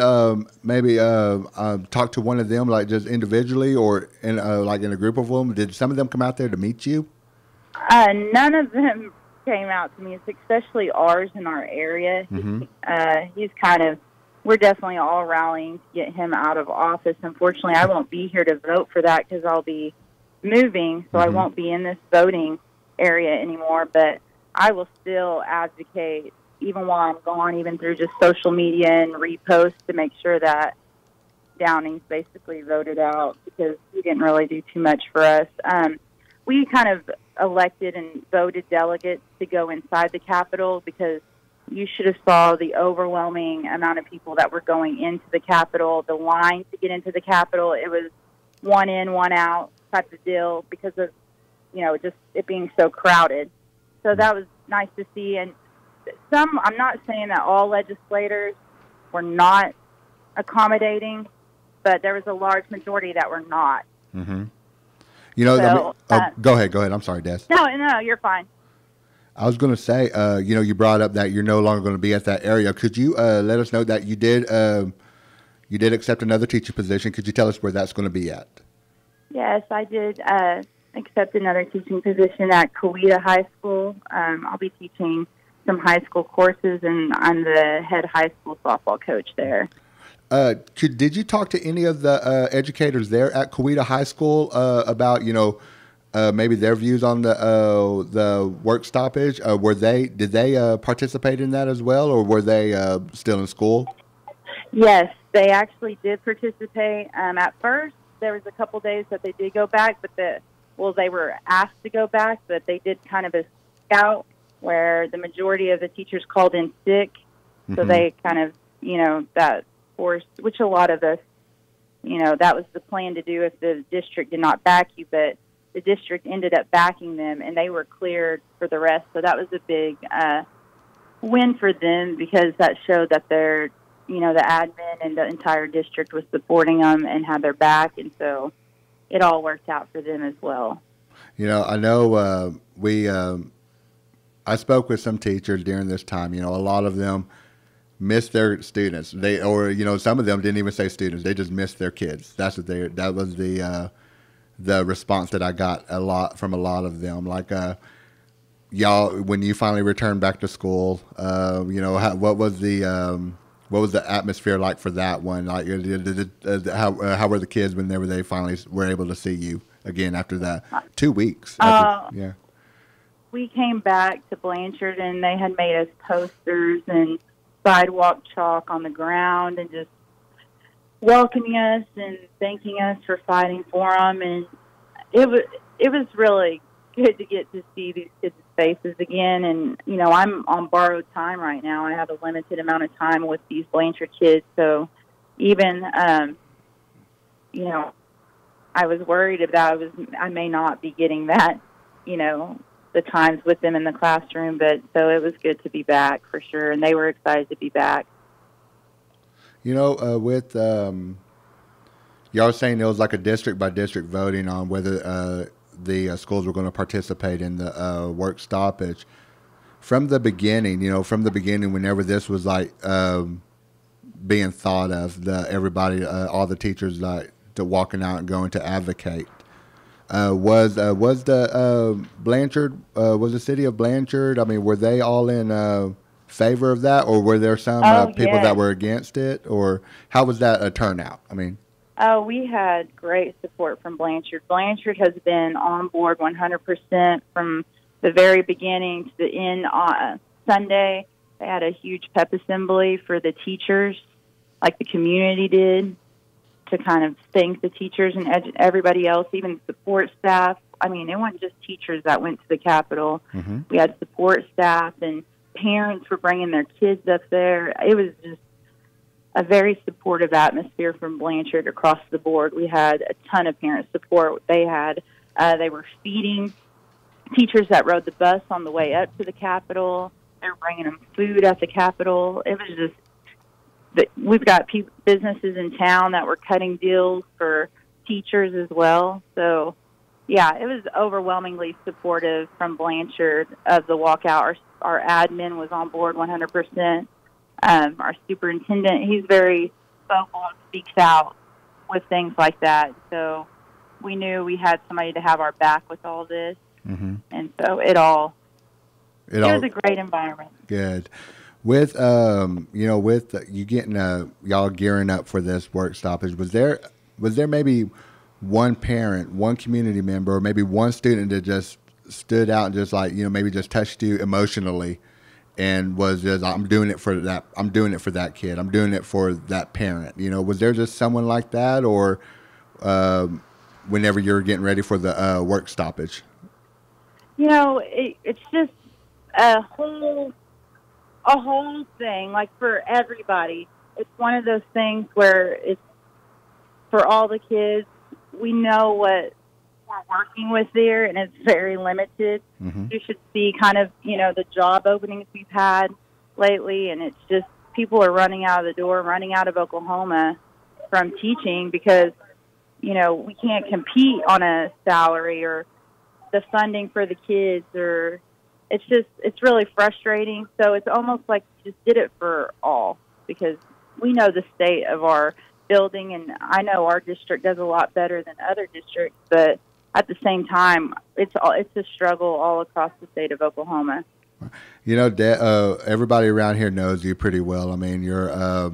maybe talk to one of them, like just individually or in like in a group of them? Did some of them come out there to meet you? None of them came out to me, especially ours in our area. Mm-hmm. He's kind of, we're definitely all rallying to get him out of office. Unfortunately, I won't be here to vote for that because I'll be moving, so I won't be in this voting area anymore, but I will still advocate even while I'm gone, even through just social media and reposts to make sure that Downing's basically voted out because he didn't really do too much for us. We kind of elected and voted delegates to go inside the Capitol because you should have saw the overwhelming amount of people that were going into the Capitol, the line to get into the Capitol. It was one in, one out type of deal because of, you know, just it being so crowded. So that was nice to see. And some, I'm not saying that all legislators were not accommodating, but there was a large majority that were not. Mm-hmm. You know, So, go ahead. I'm sorry, Des. No, you're fine. I was going to say, you know, you brought up that you're no longer going to be at that area. Could you let us know that you did accept another teaching position? Could you tell us where that's going to be at? Yes, I did accept another teaching position at Coweta High School. I'll be teaching some high school courses, and I'm the head high school softball coach there. Did you talk to any of the educators there at Coweta High School about, you know, maybe their views on the work stoppage? Did they participate in that as well, or were they still in school? Yes, they actually did participate. At first, there was a couple days that they did go back, but they were asked to go back, but they did kind of a scout where the majority of the teachers called in sick, so they kind of, you know, that forced, which a lot of us, you know, that was the plan to do if the district did not back you, but the district ended up backing them, and they were cleared for the rest. So that was a big win for them because that showed that they're, you know, the admin and the entire district was supporting them and had their back, and so it all worked out for them as well. You know, I know I spoke with some teachers during this time. You know, a lot of them missed their students. You know, some of them didn't even say students. They just missed their kids. That was the response that I got from a lot of them. Like, y'all, when you finally returned back to school, you know, what was the atmosphere like for that one? Like, how were the kids whenever they finally were able to see you again after that 2 weeks? Yeah. We came back to Blanchard, and they had made us posters and sidewalk chalk on the ground and just welcoming us and thanking us for fighting for them. And it was really good to get to see these kids' faces again. And, you know, I'm on borrowed time right now. I have a limited amount of time with these Blanchard kids. So even, you know, I was worried about I may not be getting that, you know, the times with them in the classroom. But so it was good to be back for sure. And they were excited to be back. You know, with y'all saying it was like a district by district voting on whether the schools were going to participate in the work stoppage. From the beginning, whenever this was like being thought of, everybody, all the teachers, like walking out and going to advocate. Was the Blanchard, was the city of Blanchard? I mean, were they all in favor of that, or were there some people that were against it, or how was that a turnout? I mean, we had great support from Blanchard. Blanchard has been on board 100% from the very beginning to the end. Sunday, they had a huge pep assembly for the teachers, like the community did, to kind of thank the teachers and everybody else, even support staff. I mean, it wasn't just teachers that went to the Capitol. Mm-hmm. We had support staff and parents were bringing their kids up there. It was just a very supportive atmosphere from Blanchard across the board. We had a ton of parent support. They were feeding teachers that rode the bus on the way up to the Capitol. They were bringing them food at the Capitol. It was just, we've got businesses in town that were cutting deals for teachers as well. So Yeah, it was overwhelmingly supportive from Blanchard of the walkout. Our admin was on board 100%. Our superintendent, he's very vocal and speaks out with things like that. So we knew we had somebody to have our back with all this. Mm-hmm. And so it was a great environment. Good. With with you getting y'all gearing up for this work stoppage, was there maybe one parent, one community member, or maybe one student that just stood out and just maybe just touched you emotionally, and was just, I'm doing it for that kid, I'm doing it for that parent? Was there just someone like that, or whenever you're getting ready for the work stoppage? It's just a whole thing, like for everybody. It's one of those things where it's for all the kids. We know what we're working with there, and it's very limited. Mm-hmm. You should see kind of, the job openings we've had lately, and it's just people are running out of the door, running out of Oklahoma from teaching because, we can't compete on a salary or the funding for the kids, or it's really frustrating. So it's almost like we just did it for all, because we know the state of our building, and I know our district does a lot better than other districts, but at the same time, it's a struggle all across the state of Oklahoma. Everybody around here knows you pretty well. I mean, you're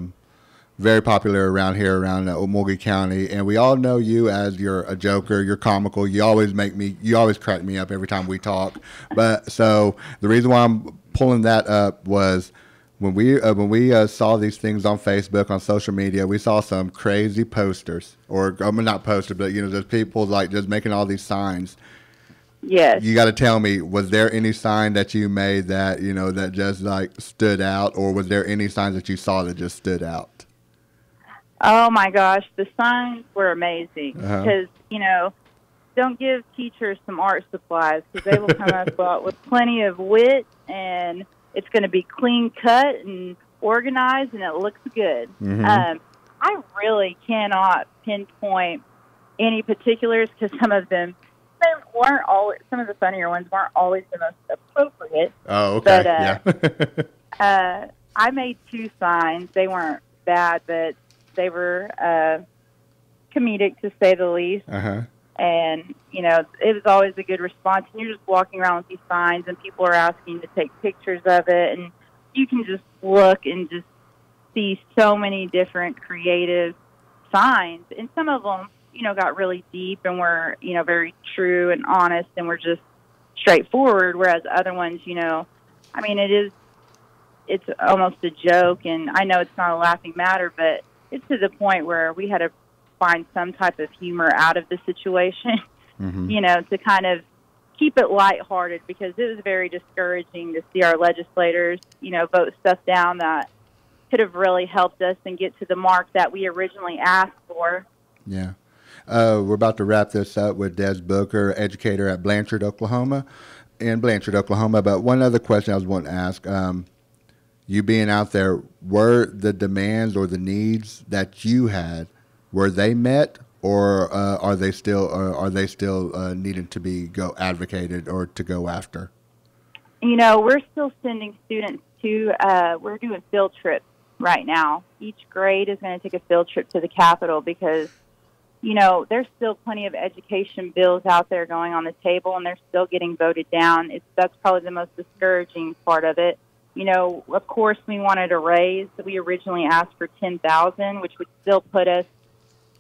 very popular around here, around Muskogee County, and we all know you as you're a joker, you're comical, you always crack me up every time we talk. But so the reason why I'm pulling that up was when we saw these things on Facebook, on social media, we saw some crazy posters, or not posters, but just people just making all these signs. Yes. You got to tell me, was there any sign that you made that that just stood out, or was there any signs that you saw that just stood out? Oh my gosh, the signs were amazing, because don't give teachers some art supplies, because they will come up with plenty of wit, and it's going to be clean cut and organized, and it looks good. Mm-hmm. I really cannot pinpoint any particulars, because some of them weren't always. Some of the funnier ones weren't always the most appropriate. Oh, okay. Yeah. I made 2 signs. They weren't bad, but they were comedic, to say the least. And, it was always a good response. And you're just walking around with these signs, and people are asking to take pictures of it. And you can just look and just see so many different creative signs. And some of them, got really deep and were, very true and honest and were just straightforward. Whereas other ones, it's almost a joke. And I know it's not a laughing matter, but it's to the point where we had to find some type of humor out of the situation, to kind of keep it lighthearted, because it was very discouraging to see our legislators, vote stuff down that could have really helped us and get to the mark that we originally asked for. Yeah. We're about to wrap this up with Des Booker, educator at Blanchard, Oklahoma. But one other question I was wanting to ask, you being out there, were the demands or the needs that you had, were they met, or are they still needing to be advocated or to go after? We're still sending students to. We're doing field trips right now. Each grade is going to take a field trip to the Capitol, because there's still plenty of education bills out there going on the table, and they're still getting voted down. That's probably the most discouraging part of it. Of course, we wanted a raise. We originally asked for $10,000, which would still put us,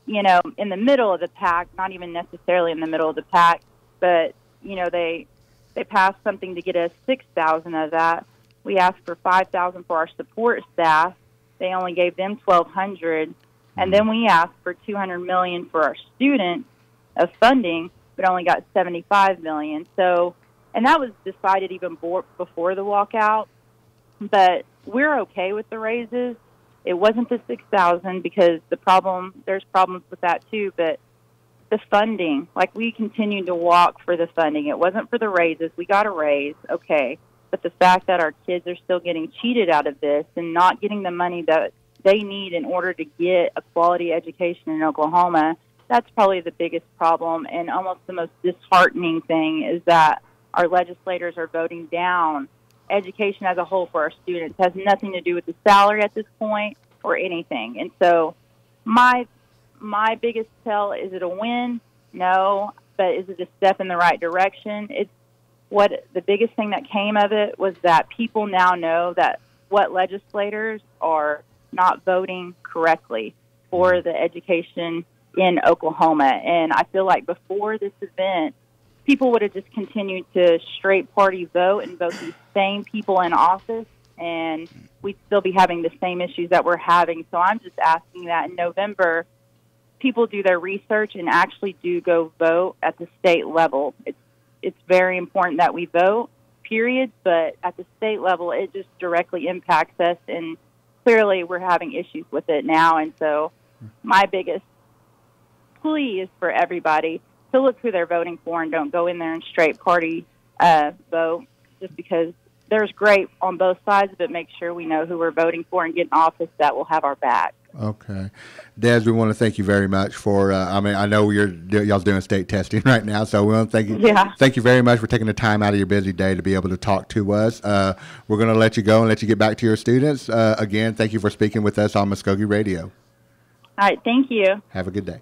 in the middle of the pack, not even necessarily in the middle of the pack, but, they passed something to get us $6,000 of that. We asked for $5,000 for our support staff. They only gave them $1,200. And then we asked for $200 million for our students of funding, but only got $75 million. So, and that was decided even before the walkout. But we're okay with the raises. It wasn't the $6,000, because there's problems with that too. But the funding, we continued to walk for the funding. It wasn't for the raises. We got a raise, okay. But the fact that our kids are still getting cheated out of this and not getting the money that they need in order to get a quality education in Oklahoma, that's probably the biggest problem, and almost the most disheartening thing is that our legislators are voting down education as a whole for our students. It has nothing to do with the salary at this point or anything. And so my biggest tell, is it a win? No. But is it a step in the right direction? It's what the biggest thing that came of it was that people now know that what legislators are not voting correctly for the education in Oklahoma. And I feel like before this event, people would have just continued to straight party vote and vote these same people in office, and we'd still be having the same issues that we're having. So I'm just asking that in November, people do their research and actually do go vote at the state level. It's very important that we vote, period, but at the state level, it just directly impacts us, and clearly we're having issues with it now. And so my biggest plea is for everybody to look who they're voting for and don't go in there and straight party vote, just because there's great on both sides, but make sure we know who we're voting for and get in office that will have our back. Okay. Des, we want to thank you very much for, I know y'all's doing state testing right now, so we want to thank you. Yeah. Thank you very much for taking the time out of your busy day to be able to talk to us. We're going to let you go and let you get back to your students. Again, thank you for speaking with us on Muskogee Radio. All right. Thank you. Have a good day.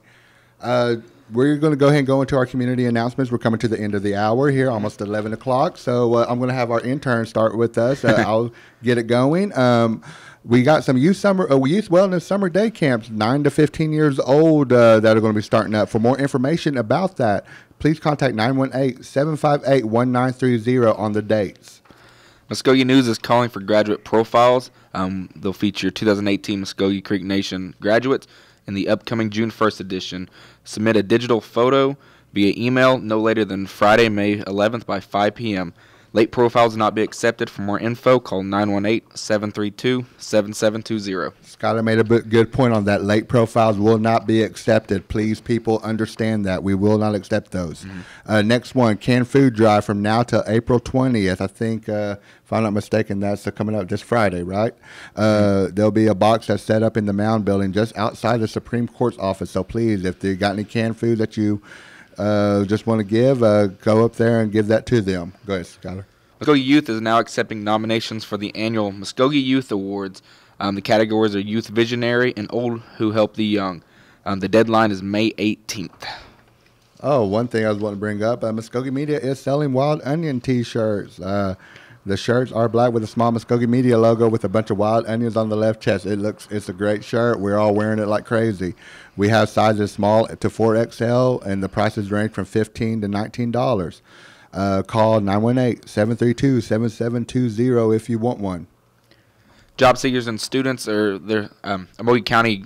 We're going to go ahead and go into our community announcements. We're coming to the end of the hour here, almost 11 o'clock. So I'm going to have our intern start with us. I'll get it going. We got some youth wellness summer day camps, 9 to 15 years old, that are going to be starting up. For more information about that, please contact 918-758-1930 on the dates. Muskogee News is calling for graduate profiles. They'll feature 2018 Muskogee Creek Nation graduates in the upcoming June 1st edition. Submit a digital photo via email no later than Friday, May 11th by 5 p.m. Late profiles will not be accepted. For more info, call 918-732-7720. Skylar made a good point on that. Late profiles will not be accepted. Please, people, understand that. We will not accept those. Mm-hmm. Next one, canned food drive from now till April 20th. I think, if I'm not mistaken, that's coming up this Friday, right? There'll be a box that's set up in the Mound Building just outside the Supreme Court's office. So please, if you got any canned food that you just want to give, go up there and give that to them. Go ahead, Skylar. Muskogee Youth is now accepting nominations for the annual Muskogee Youth Awards. The categories are Youth Visionary and Old Who Help the Young. The deadline is May 18th. Oh, one thing I was wanting to bring up, Muskogee Media is selling Wild Onion T-shirts. The shirts are black with a small Muskogee Media logo with a bunch of wild onions on the left chest. It's a great shirt. We're all wearing it like crazy. We have sizes small to 4XL, and the prices range from $15 to $19. Call 918-732-7720 if you want one. Job seekers and students are there. Muskogee County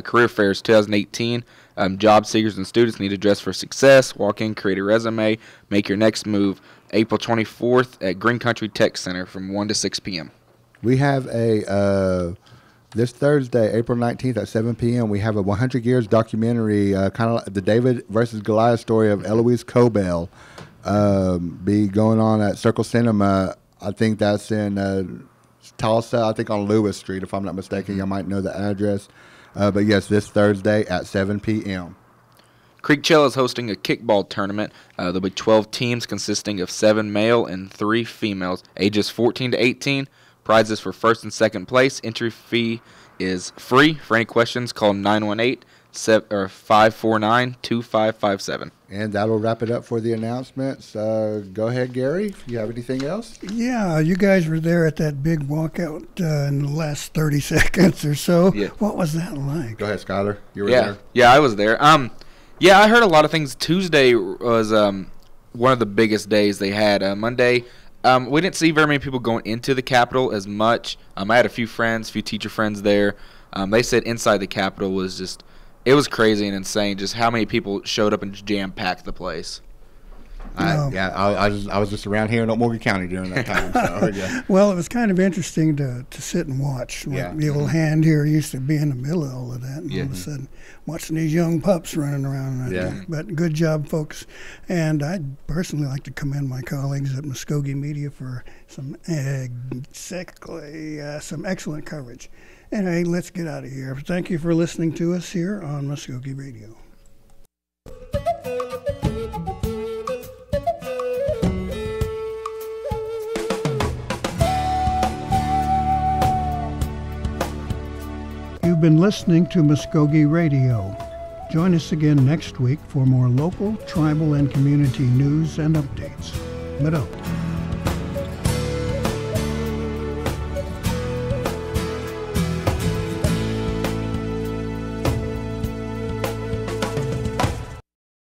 Career Fairs 2018. Job seekers and students need to dress for success. Walk in, create a resume, make your next move. April 24th at Green Country Tech Center from 1 to 6 p.m. We have this Thursday, April 19th at 7 p.m., we have a 100 Years documentary, kind of like the David versus Goliath story of Eloise Cobell, be going on at Circle Cinema. I think that's in Tulsa, I think on Lewis Street, if I'm not mistaken. You might know the address. But yes, this Thursday at 7 p.m. Creek Chill is hosting a kickball tournament. There'll be 12 teams consisting of 7 male and 3 females, ages 14 to 18. Prizes for first and second place. Entry fee is free. For any questions, call 918-549-2557. And that'll wrap it up for the announcements. Go ahead, Gary, if you have anything else. Yeah, you guys were there at that big walkout in the last 30 seconds or so. Yeah. What was that like? Go ahead, Skylar. You were there. Yeah, I was there. Yeah, I heard a lot of things. Tuesday was one of the biggest days they had. Monday, we didn't see very many people going into the Capitol as much. I had a few teacher friends there. They said inside the Capitol was just, it was crazy and insane just how many people showed up and jam-packed the place. I was just around here in Muskogee County during that time. So, yeah. Well, it was kind of interesting to sit and watch. Like the old hand here used to be in the middle of all of that, and all of a sudden watching these young pups running around. But good job, folks. And I'd personally like to commend my colleagues at Muskogee Media for some excellent coverage. Anyway, let's get out of here. Thank you for listening to us here on Muskogee Radio. You've been listening to Muskogee Radio. Join us again next week for more local, tribal, and community news and updates. But